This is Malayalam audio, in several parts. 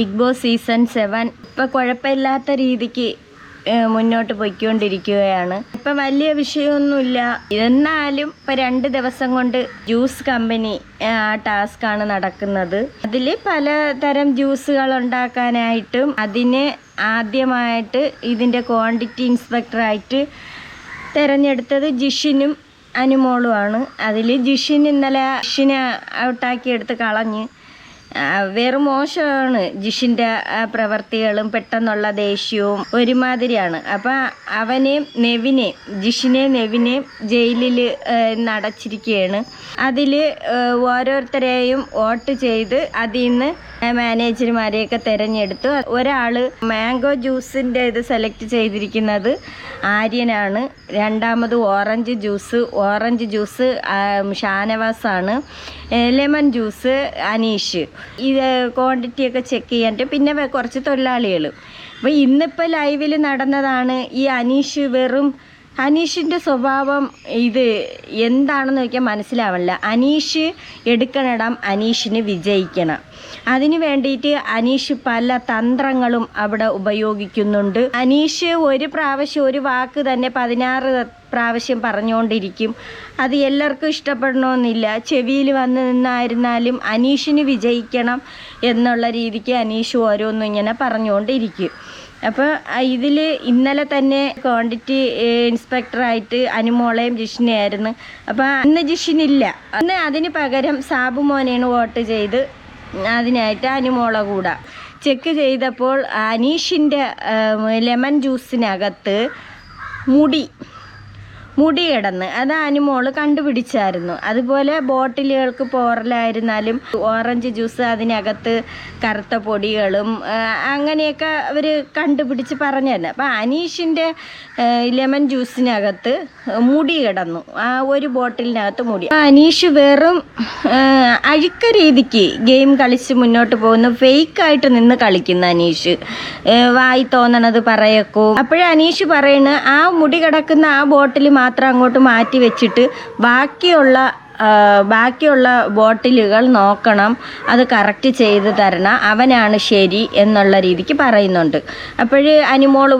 ബിഗ് ബോസ് സീസൺ 7 ഇപ്പം കുഴപ്പമില്ലാത്ത രീതിക്ക് മുന്നോട്ട് പോയിക്കൊണ്ടിരിക്കുകയാണ്. ഇപ്പം വലിയ വിഷയമൊന്നുമില്ല. എന്നാലും ഇപ്പം 2 ദിവസം കൊണ്ട് ജ്യൂസ് കമ്പനി ടാസ്ക്കാണ് നടക്കുന്നത്. അതിൽ പലതരം ജ്യൂസുകൾ ഉണ്ടാക്കാനായിട്ടും അതിന് ആദ്യമായിട്ട് ഇതിൻ്റെ ക്വാണ്ടിറ്റി ഇൻസ്പെക്ടറായിട്ട് തിരഞ്ഞെടുത്തത് ജിഷിനും അനുമോളുമാണ്. അതിൽ ജിഷിൻ ഇന്നലെ ജിഷിനെ ഔട്ടാക്കിയെടുത്ത് കളഞ്ഞ് വേറെ മോശമാണ്. ജിഷിൻ്റെ പ്രവർത്തികളും പെട്ടെന്നുള്ള ദേഷ്യവും ഒരുമാതിരിയാണ്. അപ്പം ജിഷിനെ നെവിനെയും ജയിലിൽ അടച്ചിരിക്കുകയാണ്. അതിൽ ഓരോരുത്തരെയും വോട്ട് ചെയ്ത് അതിൽ നിന്ന് മാനേജർമാരെയൊക്കെ തിരഞ്ഞെടുത്തു. ഒരാൾ മാംഗോ ജ്യൂസിൻ്റെ ഇത് സെലക്ട് ചെയ്തിരിക്കുന്നത് ആര്യനാണ്. രണ്ടാമത് ഓറഞ്ച് ജ്യൂസ് ഷാനവാസാണ്. Lemon juice Aneesh. ഇത് ക്വാണ്ടിറ്റിയൊക്കെ ചെക്ക് ചെയ്യാണ്ട് പിന്നെ കുറച്ച് തൊഴിലാളികൾ. അപ്പോൾ ഇന്നിപ്പോൾ ലൈവിൽ നടന്നതാണ് ഈ അനീഷിൻ്റെ സ്വഭാവം ഇത് എന്താണെന്ന് ചോദിക്കാൻ മനസ്സിലാവില്ല. അനീഷ് എടുക്കണിടം അനീഷിന് വിജയിക്കണം. അതിനു വേണ്ടിയിട്ട് അനീഷ് പല തന്ത്രങ്ങളും അവിടെ ഉപയോഗിക്കുന്നുണ്ട്. അനീഷ് ഒരു വാക്ക് തന്നെ 16 പ്രാവശ്യം പറഞ്ഞുകൊണ്ടിരിക്കും. അത് എല്ലാവർക്കും ഇഷ്ടപ്പെടണമെന്നില്ല. ചെവിയിൽ വന്ന് നിന്നായിരുന്നാലും അനീഷിന് വിജയിക്കണം എന്നുള്ള രീതിക്ക് അനീഷ് ഓരോന്നും ഇങ്ങനെ പറഞ്ഞുകൊണ്ടിരിക്കും. അപ്പോൾ ഇതിൽ ഇന്നലെ തന്നെ ക്വാണ്ടിറ്റി ഇൻസ്പെക്ടറായിട്ട് അനുമോളെയും ജിഷിനെയായിരുന്നു. അപ്പോൾ ഇന്ന് ജിഷിനില്ല. അന്ന് അതിന് പകരം സാബുമോനെയാണ് വോട്ട് ചെയ്ത് അതിനായിട്ട് അനുമോളെ കൂടെ ചെക്ക് ചെയ്തപ്പോൾ അനീഷിൻ്റെ ലെമൺ ജ്യൂസിനകത്ത് മുടി കിടന്ന് അത് അനുമോള് കണ്ടുപിടിച്ചായിരുന്നു. അതുപോലെ ബോട്ടിലുകൾക്ക് പോറലായിരുന്നാലും ഓറഞ്ച് ജ്യൂസ് അതിനകത്ത് കറുത്ത പൊടികളും അങ്ങനെയൊക്കെ അവർ കണ്ടുപിടിച്ച് പറഞ്ഞായിരുന്നു. അപ്പം അനീഷിൻ്റെ ലെമൺ ജ്യൂസിനകത്ത് മുടി കിടന്നു. ആ ഒരു ബോട്ടിലിനകത്ത് മുടി. അനീഷ് വെറും അഴുക്ക രീതിക്ക് ഗെയിം കളിച്ച് മുന്നോട്ട് പോകുന്നു. ഫേക്കായിട്ട് നിന്ന് കളിക്കുന്ന അനീഷ് വായി തോന്നണത് പറയക്കും. അപ്പോഴേ അനീഷ് പറയുന്നു ആ മുടി കിടക്കുന്ന ആ ബോട്ടിൽ മാത്രം അങ്ങോട്ട് മാറ്റി വെച്ചിട്ട് ബാക്കിയുള്ള ബോട്ടിലുകൾ നോക്കണം, അത് കറക്റ്റ് ചെയ്ത് തരണം, അവനാണ് ശരി എന്നുള്ള രീതിക്ക് പറയുന്നുണ്ട്. അപ്പോൾ അനുമോള്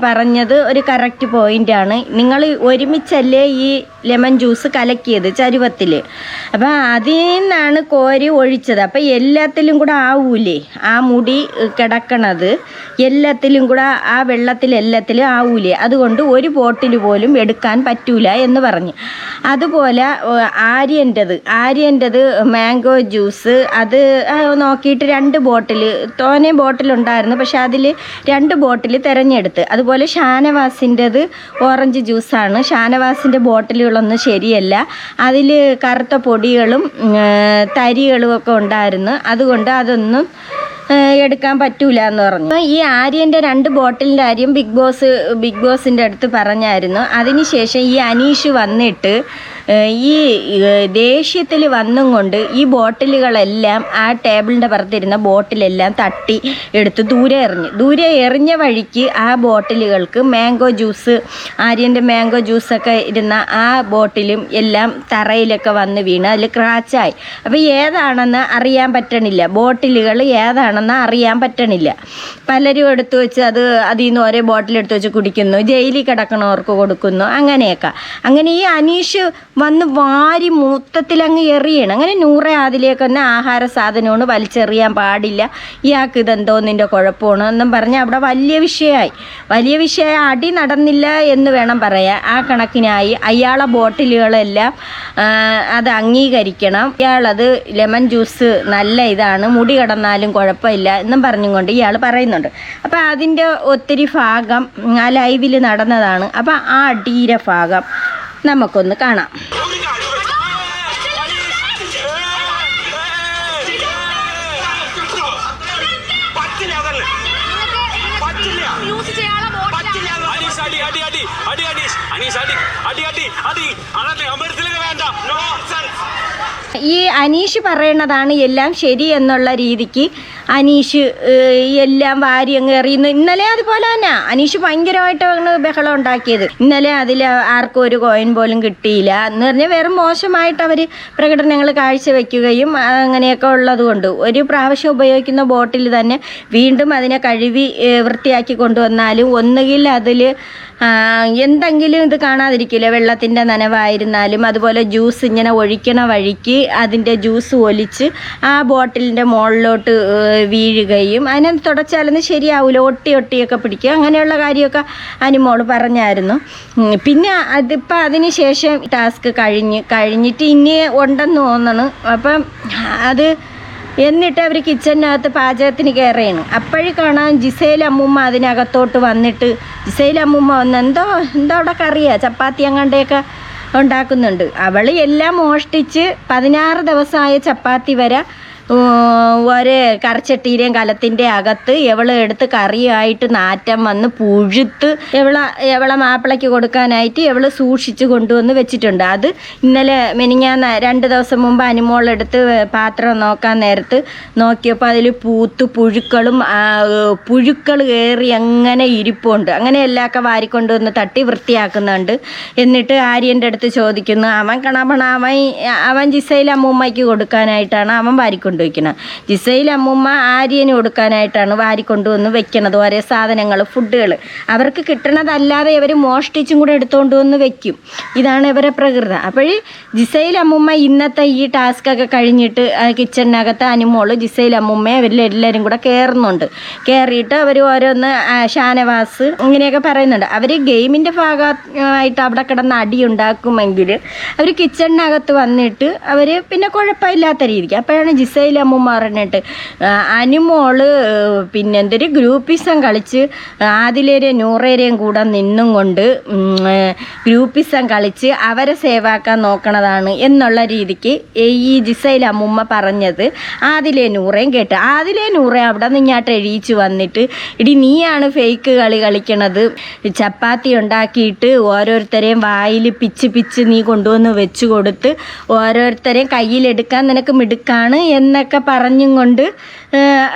പറഞ്ഞത് ഒരു കറക്റ്റ് പോയിൻ്റാണ്. നിങ്ങൾ ഒരുമിച്ചല്ലേ ഈ ലെമൺ ജ്യൂസ് കലക്കിയത് ചരുവത്തിൽ, അപ്പം അതിൽ നിന്നാണ് കോരി ഒഴിച്ചത്. അപ്പം എല്ലാത്തിലും കൂടെ ആവൂലേ ആ മുടി കിടക്കണത്, എല്ലാത്തിലും കൂടെ ആ എല്ലാത്തിലും ആവൂലേ, അതുകൊണ്ട് ഒരു ബോട്ടിൽ പോലും എടുക്കാൻ പറ്റൂല എന്ന് പറഞ്ഞു. അതുപോലെ ആര്യൻ്റെത് മാംഗോ ജ്യൂസ് അത് നോക്കിയിട്ട് 2 ബോട്ടിൽ തോനെ ബോട്ടിലുണ്ടായിരുന്നു, പക്ഷെ അതിൽ 2 ബോട്ടിൽ തിരഞ്ഞെടുത്ത്. അതുപോലെ ഷാനവാസിൻ്റെത് ഓറഞ്ച് ജ്യൂസാണ്. ഷാനവാസിൻ്റെ ബോട്ടിലുകളൊന്നും ശരിയല്ല, അതിൽ കറുത്ത പൊടികളും തരികളും ഒക്കെ ഉണ്ടായിരുന്നു, അതുകൊണ്ട് അതൊന്നും എടുക്കാൻ പറ്റൂല എന്ന് പറഞ്ഞു. ഈ ആര്യൻ്റെ 2 ബോട്ടിലിൻ്റെ കാര്യം ബിഗ് ബോസിൻ്റെ അടുത്ത് പറഞ്ഞായിരുന്നു. അതിനുശേഷം ഈ അനീഷ് വന്നിട്ട് ഈ ദേഷ്യത്തിൽ വന്നും കൊണ്ട് ഈ ബോട്ടിലുകളെല്ലാം ആ ടേബിളിൻ്റെ പുറത്തിരുന്ന ബോട്ടിലെല്ലാം തട്ടി എടുത്ത് ദൂരെ എറിഞ്ഞ വഴിക്ക് ആ ബോട്ടിലുകൾക്ക് ആര്യൻ്റെ മാംഗോ ജ്യൂസൊക്കെ ഇരുന്ന ആ ബോട്ടിലും എല്ലാം തറയിലൊക്കെ വന്ന് വീണ് അതിൽ ക്രാച്ചായി. അപ്പോൾ ഏതാണെന്ന് അറിയാൻ പറ്റണില്ല, ബോട്ടിലുകൾ ഏതാണെന്ന് അറിയാൻ പറ്റണില്ല. പലരും എടുത്തു വെച്ച് അതിൽ നിന്ന് ഓരോ ബോട്ടിലെടുത്ത് വെച്ച് കുടിക്കുന്നു, ജയിലിൽ കിടക്കണവർക്ക് കൊടുക്കുന്നു, അങ്ങനെയൊക്കെ. അങ്ങനെ ഈ അനീഷ് വന്ന് വാരി മൊത്തത്തിൽ അങ്ങ് എറിയണം. അങ്ങനെ നൂറെ അതിലേക്ക് തന്നെ ആഹാര സാധനമാണ്, വലിച്ചെറിയാൻ പാടില്ല, ഇയാൾക്ക് ഇതെന്തോ നിൻ്റെ കുഴപ്പമാണ് എന്നും പറഞ്ഞ് അവിടെ വലിയ വിഷയമായി അടി നടന്നില്ല എന്ന് വേണം പറയാൻ. ആ കണക്കിനായി അയാളെ ബോട്ടിലുകളെല്ലാം അത് അംഗീകരിക്കണം, ഇയാളത് ലെമൺ ജ്യൂസ് നല്ല ഇതാണ്, മുടി കിടന്നാലും കുഴപ്പമില്ല എന്നും പറഞ്ഞുകൊണ്ട് ഇയാൾ പറയുന്നുണ്ട്. അപ്പം അതിൻ്റെ ഒത്തിരി ഭാഗം ആ ലൈവിൽ നടന്നതാണ്. അപ്പം ആ അടിയുടെ ഭാഗം നമുക്കൊന്ന് കാണാം. ഈ അനീഷ് പറയണതാണ് എല്ലാം ശരി എന്നുള്ള രീതിക്ക് അനീഷ് എല്ലാം വാരി അങ്ങ് എറിയുന്നു. ഇന്നലെ അതുപോലെ തന്നെ അനീഷ് ഭയങ്കരമായിട്ടാണ് ബഹളം ഉണ്ടാക്കിയത്. ഇന്നലെ അതിൽ ആർക്കും ഒരു കോയിൻ പോലും കിട്ടിയില്ല എന്ന് പറഞ്ഞാൽ വെറും മോശമായിട്ട് അവർ പ്രകടനങ്ങൾ കാഴ്ചവെക്കുകയും അങ്ങനെയൊക്കെ ഉള്ളത് കൊണ്ട് ഒരു പ്രാവശ്യം ഉപയോഗിക്കുന്ന ബോട്ടിൽ തന്നെ വീണ്ടും അതിനെ കഴുകി വൃത്തിയാക്കി കൊണ്ടുവന്നാലും ഒന്നുകിൽ അതിൽ എന്തെങ്കിലും ഇത് കാണാതിരിക്കില്ല, വെള്ളത്തിൻ്റെ നനവായിരുന്നാലും അതുപോലെ ജ്യൂസ് ഇങ്ങനെ ഒഴിക്കണ വഴിക്ക് അതിൻ്റെ ജ്യൂസ് ഒലിച്ച് ആ ബോട്ടിലിൻ്റെ മുകളിലോട്ട് വീഴുകയും അതിനെ തുടച്ചാലൊന്നും ശരിയാവില്ല, ഒട്ടിയൊക്കെ പിടിക്കുക, അങ്ങനെയുള്ള കാര്യമൊക്കെ അനിമോൾ പറഞ്ഞായിരുന്നു. പിന്നെ അതിപ്പോൾ അതിന് ശേഷം ടാസ്ക് കഴിഞ്ഞിട്ട് ഇനി ഉണ്ടെന്ന് തോന്നണം. അപ്പം അത് എന്നിട്ട് അവർ കിച്ചണിനകത്ത് പാചകത്തിന് കയറുകയാണ്. അപ്പോഴും കാണാൻ ജിസേൽ അമ്മൂമ്മ അതിനകത്തോട്ട് വന്നിട്ട് ജിസേൽ അമ്മൂമ്മ വന്ന് എന്തോ അവിടെ കറിയാ ചപ്പാത്തി അങ്ങാണ്ടൊക്കെ ഉണ്ടാക്കുന്നുണ്ട്. അവൾ എല്ലാം മോഷ്ടിച്ച് 16 ദിവസമായ ചപ്പാത്തി വരെ ഒരു കറച്ചട്ടിയിലെയും കലത്തിൻ്റെ അകത്ത് എവള് എടുത്ത് കറിയായിട്ട് നാറ്റം വന്ന് പുഴുത്ത് എവളെ മാപ്പിളയ്ക്ക് കൊടുക്കാനായിട്ട് എവള് സൂക്ഷിച്ച് കൊണ്ടുവന്ന് വെച്ചിട്ടുണ്ട്. അത് ഇന്നലെ മെനിഞ്ഞാന്ന് 2 ദിവസം മുമ്പ് അനിമോളെടുത്ത് പാത്രം നോക്കാൻ നേരത്ത് നോക്കിയപ്പോൾ അതിൽ പൂത്ത് പുഴുക്കൾ കയറി അങ്ങനെ ഇരിപ്പുണ്ട്. അങ്ങനെ എല്ലാമൊക്കെ വാരിക്കൊണ്ടുവന്ന് തട്ടി വൃത്തിയാക്കുന്നുണ്ട്. എന്നിട്ട് ആര്യൻ്റെ അടുത്ത് ചോദിക്കുന്നു, അവൻ ജിസയിൽ അമ്മൂമ്മയ്ക്ക് കൊടുക്കാനായിട്ടാണ് അവൻ വാരിക്കൊണ്ട് വയ്ക്കണം. ജിസയിൽ അമ്മൂമ്മ ആര്യന് കൊടുക്കാനായിട്ടാണ് വാരിക്കൊണ്ടുവന്ന് വെക്കണത്. ഓരോ സാധനങ്ങൾ ഫുഡുകൾ അവർക്ക് കിട്ടണതല്ലാതെ ഇവർ മോഷ്ടിച്ചും കൂടെ എടുത്തുകൊണ്ട് വന്ന് വെക്കും. ഇതാണ് ഇവരെ പ്രകൃതി. അപ്പോൾ ജിസയിൽ അമ്മൂമ്മ ഇന്നത്തെ ഈ ടാസ്കൊക്കെ കഴിഞ്ഞിട്ട് കിച്ചണിനകത്ത് അനിമോള് ജിസയിൽ അമ്മൂമ്മയെ അവരെല്ലാവരും കൂടെ കയറുന്നുണ്ട്. കയറിയിട്ട് അവർ ഓരോന്ന് ഷാനവാസ് ഇങ്ങനെയൊക്കെ പറയുന്നുണ്ട്. അവർ ഗെയിമിൻ്റെ ഭാഗമായിട്ട് അവിടെ കിടന്ന് അടി ഉണ്ടാക്കുമെങ്കിൽ അവർ കിച്ചണിനകത്ത് വന്നിട്ട് അവർ പിന്നെ കുഴപ്പമില്ലാത്ത രീതിക്ക്. അപ്പോഴാണ് ജിസയിൽ അമ്മൂമ്മ പറഞ്ഞിട്ട് അനിമോള് പിന്നെ എന്തൊരു ഗ്രൂപ്പിസം കളിച്ച് ആദിലേരെയും നൂറേരെയും കൂടെ നിന്നും കൊണ്ട് ഗ്രൂപ്പിസം കളിച്ച് അവരെ സേവാക്കാൻ നോക്കണതാണ് എന്നുള്ള രീതിക്ക് ഈ ജിസയിൽ അമ്മൂമ്മ പറഞ്ഞത് ആദിലെ നൂറേയും കേട്ട് ആദിലെ നൂറേ അവിടെ നിന്ന് ഇങ്ങോട്ട് എഴീച്ച് വന്നിട്ട് ഇടി നീയാണ് ഫേക്ക് കളി കളിക്കണത്, ചപ്പാത്തി ഉണ്ടാക്കിയിട്ട് ഓരോരുത്തരെയും വായിൽ പിച്ച് നീ കൊണ്ടുവന്ന് വെച്ച് കൊടുത്ത് ഓരോരുത്തരെയും കയ്യിലെടുക്കാൻ നിനക്ക് മിടുക്കാണ് എന്നൊക്കെ പറഞ്ഞും കൊണ്ട്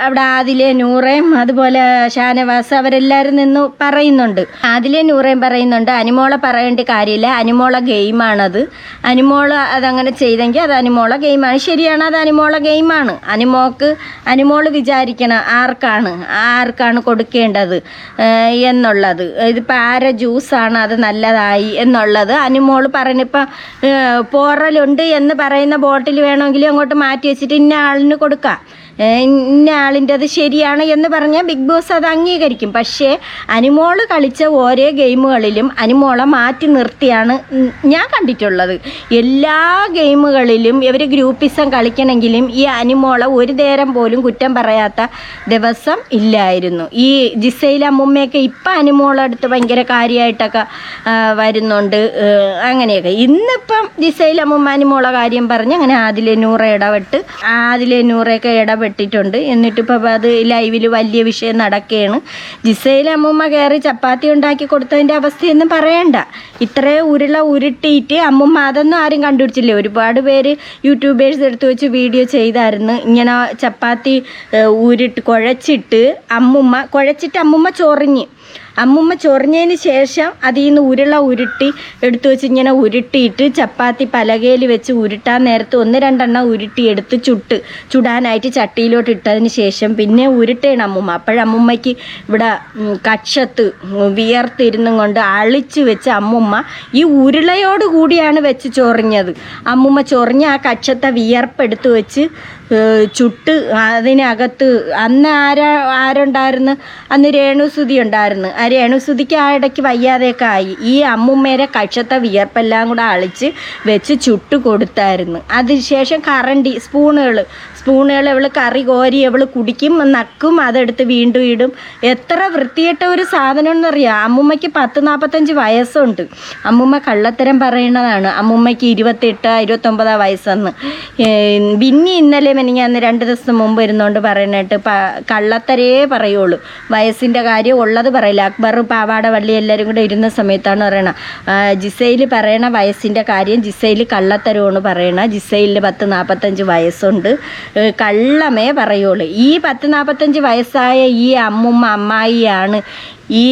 അവിടെ ആദിലെ നൂറേയും അതുപോലെ ഷാനവാസ് അവരെല്ലാവരും നിന്ന് പറയുന്നുണ്ട്. ആദിലെ നൂറേയും പറയുന്നുണ്ട് അനിമോളെ പറയേണ്ട കാര്യമില്ല, അനിമോളെ ഗെയിമാണത്, അനിമോള് അതങ്ങനെ ചെയ്തെങ്കിൽ അത് അനിമോളെ ഗെയിമാണ്, ശരിയാണ്, അത് അനിമോളെ ഗെയിമാണ്. അനിമോള് വിചാരിക്കണം ആർക്കാണ് കൊടുക്കേണ്ടത് എന്നുള്ളത്, ഇതിപ്പോൾ ആരെ ജ്യൂസാണ് അത് നല്ലതായി എന്നുള്ളത് അനിമോള് പറഞ്ഞിപ്പം പോറലുണ്ട് എന്ന് പറയുന്ന ബോട്ടിൽ വേണമെങ്കിലും അങ്ങോട്ട് മാറ്റി വെച്ചിട്ട് ഇന്ന ആളിന് കൊടുക്കാം, ഇന്ന ആളിൻ്റെത് ശരിയാണ് എന്ന് പറഞ്ഞാൽ ബിഗ് ബോസ് അത് അംഗീകരിക്കും. പക്ഷേ അനിമോള് കളിച്ച ഓരോ ഗെയിമുകളിലും അനിമോളെ മാറ്റി നിർത്തിയാണ് ഞാൻ കണ്ടിട്ടുള്ളത്. എല്ലാ ഗെയിമുകളിലും ഇവർ ഗ്രൂപ്പിസം കളിക്കണമെങ്കിലും ഈ അനിമോളെ ഒരു നേരം പോലും കുറ്റം പറയാത്ത ദിവസം ഇല്ലായിരുന്നു. ഈ ജിസയിൽ അമ്മൂമ്മയൊക്കെ ഇപ്പം അനിമോളടുത്ത് ഭയങ്കര കാര്യമായിട്ടൊക്കെ വരുന്നുണ്ട്. അങ്ങനെയൊക്കെ ഇന്നിപ്പം ജിസയിൽ അമ്മൂമ്മ അനിമോളെ കാര്യം പറഞ്ഞ് അങ്ങനെ ആദിലെ നൂറയൊക്കെ ഇടപെട്ടിട്ടുണ്ട്. എന്നിട്ടിപ്പോൾ അത് ലൈവിൽ വലിയ വിഷയം നടക്കുകയാണ്. ജിസയിൽ അമ്മൂമ്മ കയറി ചപ്പാത്തി ഉണ്ടാക്കി കൊടുത്തതിൻ്റെ അവസ്ഥയൊന്നും പറയണ്ട. ഇത്രയും ഉരുട്ടിയിട്ട് അമ്മൂമ്മ അതൊന്നും ആരും കണ്ടുപിടിച്ചില്ല. ഒരുപാട് പേര് യൂട്യൂബേഴ്സ് എടുത്ത് വെച്ച് വീഡിയോ ചെയ്തായിരുന്നു. ഇങ്ങനെ ചപ്പാത്തി കുഴച്ചിട്ട് അമ്മൂമ്മ ചൊറിഞ്ഞതിന് ശേഷം അതിൽ നിന്ന് ഉരുട്ടി എടുത്തു വെച്ച് ഇങ്ങനെ ഉരുട്ടിയിട്ട് ചപ്പാത്തി പലകയിൽ വെച്ച് ഉരുട്ടാൻ നേരത്ത് 1-2 ഉരുട്ടിയെടുത്ത് ചുടാനായിട്ട് ചട്ടിയിലോട്ട് ഇട്ടതിന് ശേഷം പിന്നെ ഉരുട്ടേണം അമ്മൂമ്മ. അപ്പോഴമ്മൂമ്മയ്ക്ക് ഇവിടെ കക്ഷത്ത് വിയർത്തിരുന്നും കൊണ്ട് അളിച്ച് വെച്ച് അമ്മൂമ്മ ഈ ഉരുളയോട് കൂടിയാണ് വെച്ച് ചൊറിഞ്ഞത്. അമ്മൂമ്മ ചൊറിഞ്ഞ ആ കക്ഷത്തെ വിയർപ്പെടുത്ത് വെച്ച് ചുട്ട് അതിനകത്ത് അന്ന് ആരുണ്ടായിരുന്നു, അന്ന് രേണുസുതി ഉണ്ടായിരുന്നു. ആ രേണുസുതിക്ക് ആ ഇടയ്ക്ക് വയ്യാതെയൊക്കെ ആയി. ഈ അമ്മുമ്മേരെ കക്ഷത്തെ വിയർപ്പെല്ലാം കൂടെ അളിച്ച് വെച്ച് ചുട്ട് കൊടുത്തായിരുന്നു. അതിനുശേഷം സ്പൂണുകൾ അവൾ കറി കോരി അവൾ കുടിക്കും, നക്കും, അതെടുത്ത് വീണ്ടും ഇടും. എത്ര വൃത്തിയിട്ട ഒരു സാധനം എന്നറിയാം. അമ്മുമ്മയ്ക്ക് 40-45 വയസ്സുണ്ട്. അമ്മുമ്മ കള്ളത്തരം പറയണതാണ്. അമ്മുമ്മയ്ക്ക് 28-29 വയസ്സെന്ന്. ബിന്നി ഇന്നലെ മെനിഞ്ഞാന്ന് 2 ദിവസം മുമ്പ് ഇരുന്നുകൊണ്ട് പറയണേട്ട് കള്ളത്തരേ പറയുള്ളൂ, വയസ്സിൻ്റെ കാര്യം ഉള്ളത് പറയില്ല. അക്ബർ പാവാട വള്ളി എല്ലാവരും കൂടെ ഇരുന്ന സമയത്താണ് പറയണത്. ജിസയിൽ പറയണ വയസ്സിൻ്റെ കാര്യം ജിസയിൽ കള്ളത്തരമാണ് പറയണ. ജിസയിലിന് 40-45 വയസ്സുണ്ട്. കള്ളമേ പറയുള്ളൂ. ഈ 40-45 വയസ്സായ ഈ അമ്മായിയാണ് ഈ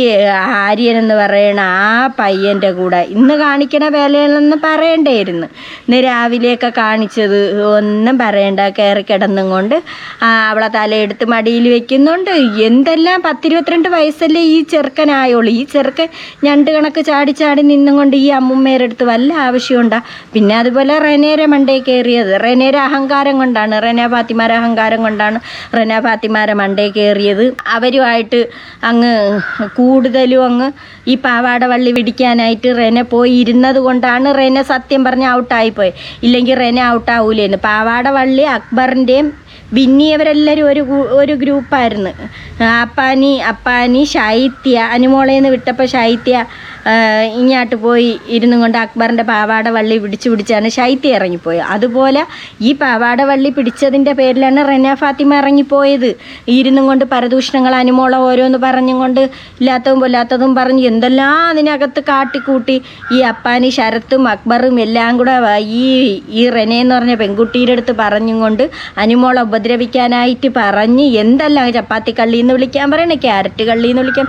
ആര്യൻ എന്ന് പറയണ ആ പയ്യൻ്റെ കൂടെ ഇന്ന് കാണിക്കണ വേലയിലൊന്നും പറയണ്ടായിരുന്നു. ഇന്ന് രാവിലെയൊക്കെ കാണിച്ചത് ഒന്നും പറയണ്ട. കയറി കിടന്നും കൊണ്ട് അവളെ തലയെടുത്ത് മടിയിൽ വെക്കുന്നുണ്ട്. എന്തെല്ലാം 10-22 വയസ്സല്ലേ ഈ ചെറുക്കനായുള്ളൂ. ഈ ചെറുക്കൻ ഞണ്ട് കണക്ക് ചാടി ചാടി നിന്നും കൊണ്ട് ഈ അമ്മുമ്മേരെ അടുത്ത് വല്ല ആവശ്യമുണ്ടാ? പിന്നെ അതുപോലെ റെനേരെ മണ്ടേ കയറിയത് റെനേരെ അഹങ്കാരം കൊണ്ടാണ്, റെന ഫാത്തിമാരെ അഹങ്കാരം കൊണ്ടാണ് റെന ഫാത്തിമാരെ മണ്ടേ കയറിയത്. അവരുമായിട്ട് അങ്ങ് കൂടുതലും അങ്ങ് ഈ പാവാട വള്ളി പിടിക്കാനായിട്ട് റെന പോയി ഇരുന്നത് കൊണ്ടാണ് റെന സത്യം പറഞ്ഞ് ഔട്ടായിപ്പോയി. ഇല്ലെങ്കിൽ റെന ഔട്ടാവൂലേന്ന്. പാവാട വള്ളി അക്ബറിൻ്റെയും ബിന്നിയവരെല്ലാവരും ഒരു ഗ്രൂപ്പായിരുന്നു. അപ്പാനി ശൈത്യ അനുമോളേന്ന് വിട്ടപ്പോൾ ശൈത്യ ഇങ്ങോട്ട് പോയി ഇരുന്നും കൊണ്ട് അക്ബറിൻ്റെ പാവാട വള്ളി പിടിച്ചാണ് ശൈത്യ ഇറങ്ങിപ്പോയത്. അതുപോലെ ഈ പാവാട വള്ളി പിടിച്ചതിൻ്റെ പേരിലാണ് റെന ഫാത്തിമ ഇറങ്ങിപ്പോയത്. ഇരുന്നും കൊണ്ട് പരദൂഷണങ്ങൾ അനുമോള ഓരോന്ന് പറഞ്ഞും കൊണ്ട് ഇല്ലാത്തതും കൊല്ലാത്തതും പറഞ്ഞ് എന്തെല്ലാം അതിനകത്ത് കാട്ടിക്കൂട്ടി ഈ അപ്പാനി ശരത്തും അക്ബറും എല്ലാം കൂടെ ഈ റെന എന്ന് പറഞ്ഞ പെൺകുട്ടിയുടെ അടുത്ത് പറഞ്ഞും കൊണ്ട് അനുമോളെ ഉപദ്രവിക്കാനായിട്ട് പറഞ്ഞ് എന്തെല്ലാം ചപ്പാത്തി കള്ളിന്ന് വിളിക്കാൻ പറയണേ, ക്യാരറ്റ് കള്ളിന്ന് വിളിക്കാൻ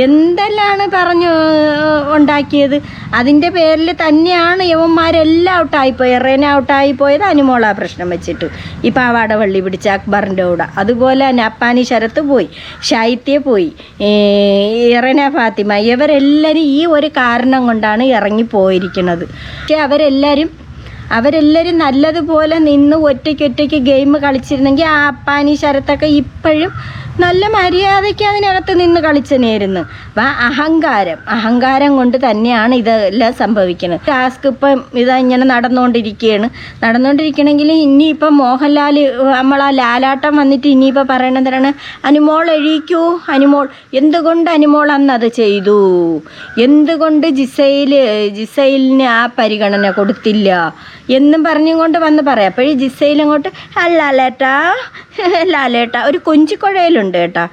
എന്തെല്ലാം പറഞ്ഞു ഉണ്ടാക്കിയത്. അതിൻ്റെ പേരിൽ തന്നെയാണ് യവന്മാരെല്ലാം ഔട്ടായിപ്പോയത്. റെന ഔട്ടായിപ്പോയത് അനുമോള പ്രശ്നം വെച്ചിട്ട് ഈ പാവാട വള്ളി പിടിച്ച അക്ബറിൻ്റെ കൂടെ. അതുപോലെ തന്നെ അപ്പാനി ശരത്ത് പോയി, ശൈത്യ പോയി, റെന ഫാത്തിമ ഇവരെല്ലാവരും ഈ ഒരു കാരണം കൊണ്ടാണ് ഇറങ്ങിപ്പോയിരിക്കുന്നത്. പക്ഷെ അവരെല്ലാവരും നല്ലതുപോലെ നിന്ന് ഒറ്റയ്ക്ക് ഗെയിം കളിച്ചിരുന്നെങ്കിൽ ആ അപ്പാനി ശരത്തൊക്കെ ഇപ്പോഴും നല്ല മര്യാദയ്ക്ക് അതിനകത്ത് നിന്ന് കളിച്ചനായിരുന്നു. അപ്പം അഹങ്കാരം കൊണ്ട് തന്നെയാണ് ഇതെല്ലാം സംഭവിക്കുന്നത്. ടാസ്ക് ഇപ്പം ഇങ്ങനെ നടന്നുകൊണ്ടിരിക്കണമെങ്കിൽ ഇനിയിപ്പം മോഹൻലാൽ നമ്മളാ ലാലാട്ടം വന്നിട്ട് ഇനിയിപ്പോൾ പറയണതാണ് അനുമോൾ എഴീക്കൂ. എന്തുകൊണ്ട് അനുമോൾ അന്ന് അത് ചെയ്തു? എന്തുകൊണ്ട് ജിസൈലിന് ആ പരിഗണന കൊടുത്തില്ല എന്നും പറഞ്ഞും കൊണ്ട് വന്ന് പറയാം. അപ്പോഴേ ജിസൈൽ അങ്ങോട്ട് ലാലേട്ടാ ഒരു കൊഞ്ചിക്കുഴയിലുണ്ട് കേട്ടോ.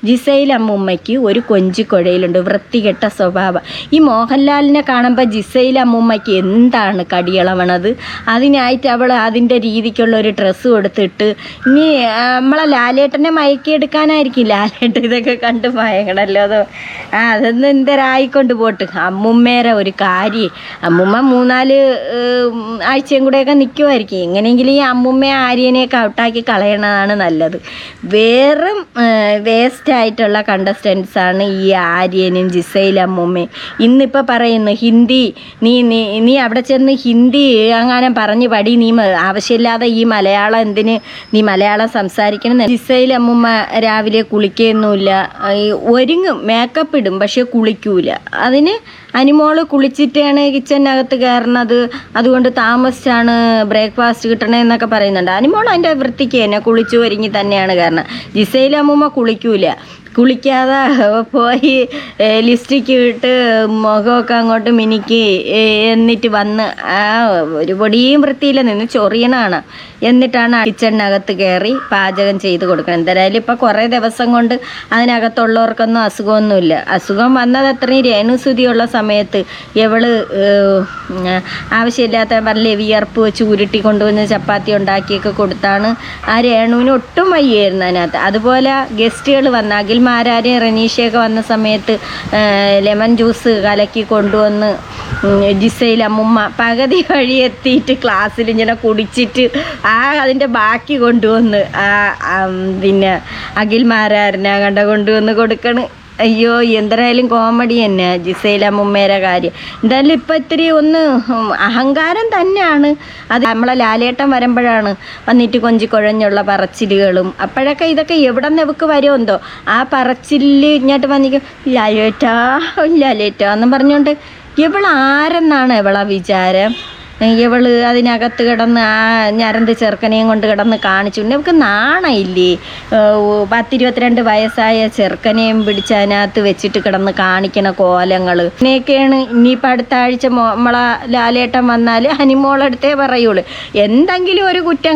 ജിസൈൽ അമ്മൂമ്മയ്ക്ക് ഒരു കൊഞ്ചിക്കുഴയിലുണ്ട്, വൃത്തികെട്ട സ്വഭാവം. ഈ മോഹൻലാലിനെ കാണുമ്പോൾ ജിസൈൽ അമ്മൂമ്മയ്ക്ക് എന്താണ് കടിയളവണത്? അതിനായിട്ട് അവൾ അതിൻ്റെ രീതിക്കുള്ള ഒരു ഡ്രസ്സ് കൊടുത്തിട്ട് ഇനി നമ്മളെ ലാലേട്ടനെ മയക്കിയെടുക്കാനായിരിക്കും. ലാലേട്ടൻ ഇതൊക്കെ കണ്ട് മയങ്ങണല്ലോ. അതൊന്നും എന്തരായിക്കൊണ്ട് പോട്ട്. അമ്മുമ്മേരെ ഒരു കാര്യം, അമ്മുമ്മ 3-4 ആഴ്ചയും കൂടെയൊക്കെ നിൽക്കുമായിരിക്കും. എങ്ങനെയെങ്കിലും ഈ അമ്മുമ്മയെ ആര്യനെയൊക്കെ ഔട്ടാക്കി കളയണതാണ് നല്ലത്. വെറും വേസ്റ്റായിട്ടുള്ള കണ്ടസ്റ്റൻസാണ് ഈ ആര്യനും ജിസൈൽ അമ്മുമ്മയും. ഇന്നിപ്പോൾ പറയുന്നു ഹിന്ദി നീ അവിടെ ചെന്ന് ഹിന്ദി അങ്ങനെ പറഞ്ഞ് പടി, നീ ആവശ്യമില്ലാതെ ഈ മലയാളം എന്തിന് നീ മലയാളം സംസാരിക്കണം. ജിസൈൽ അമ്മുമ്മ രാവിലെ കുളിക്കുകയൊന്നുമില്ല, ഒരുങ്ങും മേക്കപ്പ് ഇടും പക്ഷെ കുളിക്കൂല. അതിന് അനുമോള് കുളിച്ചിട്ടാണ് കിച്ചണിനകത്ത് കയറണത്, അതുകൊണ്ട് താമസിച്ചാണ് ബ്രേക്ക്ഫാസ്റ്റ് കിട്ടണമെന്നൊക്കെ പറയുന്നുണ്ട്. അനുമോൾ അതിൻ്റെ വൃത്തിക്ക് തന്നെ കുളിച്ചു ഒരുങ്ങി തന്നെയാണ് കാരണം. ജിസൈൽ അമ്മൂമ്മ കുളിക്കാതെ പോയി ലിപ്സ്റ്റിക്ക് ഇട്ട് മുഖമൊക്കെ അങ്ങോട്ട് മിനുക്കി എന്നിട്ട് വന്ന് ഒരു പൊടിയും വൃത്തിയില്ല നിന്ന് ചൊറിയണാണ്. എന്നിട്ടാണ് കിച്ചണിനകത്ത് കയറി പാചകം ചെയ്ത് കൊടുക്കണം. എന്തായാലും ഇപ്പോൾ കുറേ ദിവസം കൊണ്ട് അതിനകത്തുള്ളവർക്കൊന്നും അസുഖമൊന്നുമില്ല. അസുഖം വന്നത് അത്രയും രേണുസുതിയുള്ള സമയത്ത് ഇവള് ആവശ്യമില്ലാത്ത പറഞ്ഞ വിയർപ്പ് വെച്ച് ഉരുട്ടി കൊണ്ടുവന്ന് ചപ്പാത്തി ഉണ്ടാക്കിയൊക്കെ കൊടുത്താണ് ആ രേണുവിന് ഒട്ടും വയ്യായിരുന്നു അതിനകത്ത്. അതുപോലെ ഗസ്റ്റുകൾ വന്ന അഖിൽമാരാരെയും റനീഷയൊക്കെ വന്ന സമയത്ത് ലെമൺ ജ്യൂസ് കലക്കി കൊണ്ടുവന്ന് ജിസൈൽ അമ്മുമ്മ പകുതി വഴി എത്തിയിട്ട് ക്ലാസ്സിൽ ഇങ്ങനെ കുടിച്ചിട്ട് അതിൻ്റെ ബാക്കി കൊണ്ടുവന്ന് പിന്നെ അഖിൽമാരാരനെ കൊണ്ടുവന്ന് കൊടുക്കണ്. അയ്യോ എന്തായാലും കോമഡി തന്നെ ജിസൈൽ അമ്മുമ്മേരെ കാര്യം. എന്തായാലും ഇപ്പം ഇത്തിരി ഒന്ന് അഹങ്കാരം തന്നെയാണ്. അത് നമ്മളെ ലാലേട്ടൻ വരുമ്പോഴാണ് വന്നിട്ട് കൊഞ്ചിക്കുഴഞ്ഞുള്ള പറച്ചിലുകളും. അപ്പോഴൊക്കെ ഇതൊക്കെ എവിടെ നിന്ന് ഇവക്ക് വരുമെന്തോ ആ പറച്ചില് ഇങ്ങോട്ട് വന്നിക്കും ലാലേട്ടാ എന്നും പറഞ്ഞുകൊണ്ട്. ഇവളാരെന്നാണ് ഇവളാ വിചാരം? ഇവള് അതിനകത്ത് കിടന്ന് ആ ഞരന്ത് ചെറുക്കനെയും കൊണ്ട് കിടന്ന് കാണിച്ചു. നമുക്ക് നാണയില്ലേ? 10-22 വയസ്സായ ചെറുക്കനെയും പിടിച്ച് അതിനകത്ത് വെച്ചിട്ട് കിടന്ന് കാണിക്കണ കോലങ്ങൾ ഇങ്ങനെയൊക്കെയാണ്. ഇനിയിപ്പോൾ അടുത്ത ആഴ്ച നമ്മളെ ലാലേട്ടൻ വന്നാൽ ഹനിമോളെടുത്തേ പറയുള്ളൂ. എന്തെങ്കിലും ഒരു കുറ്റം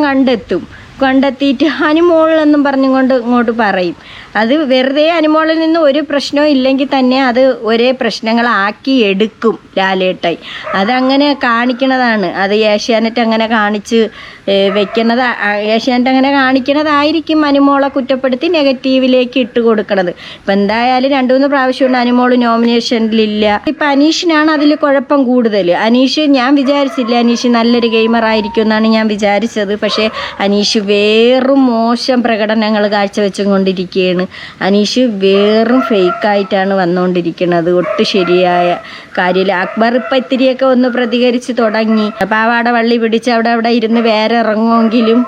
കണ്ടെത്തിയിട്ട് ഹനിമോളെന്നും പറഞ്ഞുകൊണ്ട് ഇങ്ങോട്ട് പറയും. അത് വെറുതെ അനുമോളിൽ നിന്ന് ഒരു പ്രശ്നവും ഇല്ലെങ്കിൽ തന്നെ അത് ഒരേ പ്രശ്നങ്ങളാക്കി എടുക്കും ലാലേട്ടായി. അതങ്ങനെ കാണിക്കണതാണ്. അത് ഏഷ്യാനെറ്റ് അങ്ങനെ കാണിച്ച് വെക്കണത്, ഏഷ്യാനെറ്റ് അങ്ങനെ കാണിക്കണതായിരിക്കും അനുമോളെ കുറ്റപ്പെടുത്തി നെഗറ്റീവിലേക്ക് ഇട്ട് കൊടുക്കണത്. ഇപ്പം എന്തായാലും 2-3 പ്രാവശ്യമുണ്ട് അനുമോള് നോമിനേഷനിലില്ല. ഇപ്പം അനീഷിനാണ് അതിൽ കുഴപ്പം കൂടുതൽ. അനീഷ്, ഞാൻ വിചാരിച്ചില്ല അനീഷ് നല്ലൊരു ഗെയിമർ ആയിരിക്കും എന്നാണ് ഞാൻ വിചാരിച്ചത്. പക്ഷേ അനീഷ് വേറും മോശം പ്രകടനങ്ങൾ കാഴ്ചവെച്ചുകൊണ്ടിരിക്കുകയാണ്. അനീഷ് വേറും ഫേക്കായിട്ടാണ് വന്നുകൊണ്ടിരിക്കുന്നത്. ഒട്ടും ശരിയായ കാര്യമില്ല. അക്ബർ ഇപ്പം ഇത്തിരിയൊക്കെ ഒന്ന് പ്രതികരിച്ച് തുടങ്ങി. പാവാട വള്ളി പിടിച്ച് അവിടെ ഇരുന്ന് വേറെ ഇറങ്ങുമെങ്കിലും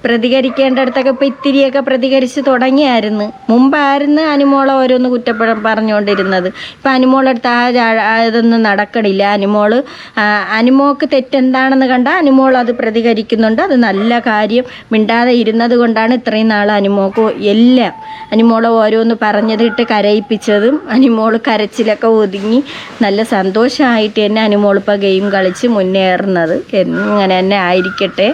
പ്രതികരിക്കേണ്ടടുത്തൊക്കെ ഇപ്പം ഇത്തിരിയൊക്കെ പ്രതികരിച്ച് തുടങ്ങിയായിരുന്നു. മുമ്പായിരുന്നു അനുമോളെ ഓരോന്ന് പറഞ്ഞുകൊണ്ടിരുന്നത്. ഇപ്പം അനുമോളടുത്ത് ഇതൊന്നും നടക്കണില്ല. അനുമോൾക്ക് തെറ്റെന്താണെന്ന് കണ്ടാൽ അനുമോൾ അത് പ്രതികരിക്കുന്നുണ്ട്. അത് നല്ല കാര്യം. മിണ്ടാതെ ഇരുന്നത് കൊണ്ടാണ് ഇത്രയും നാൾ അനുമോളെ ഓരോന്ന് പറഞ്ഞതിട്ട് കരയിപ്പിച്ചതും അനുമോൾ കരച്ചിലൊക്കെ ഒതുങ്ങി നല്ല സന്തോഷമായിട്ട് തന്നെ അനുമോളിപ്പോൾ ഗെയിം കളിച്ച് മുന്നേറുന്നത്. എങ്ങനെ തന്നെ ആയിരിക്കട്ടെ.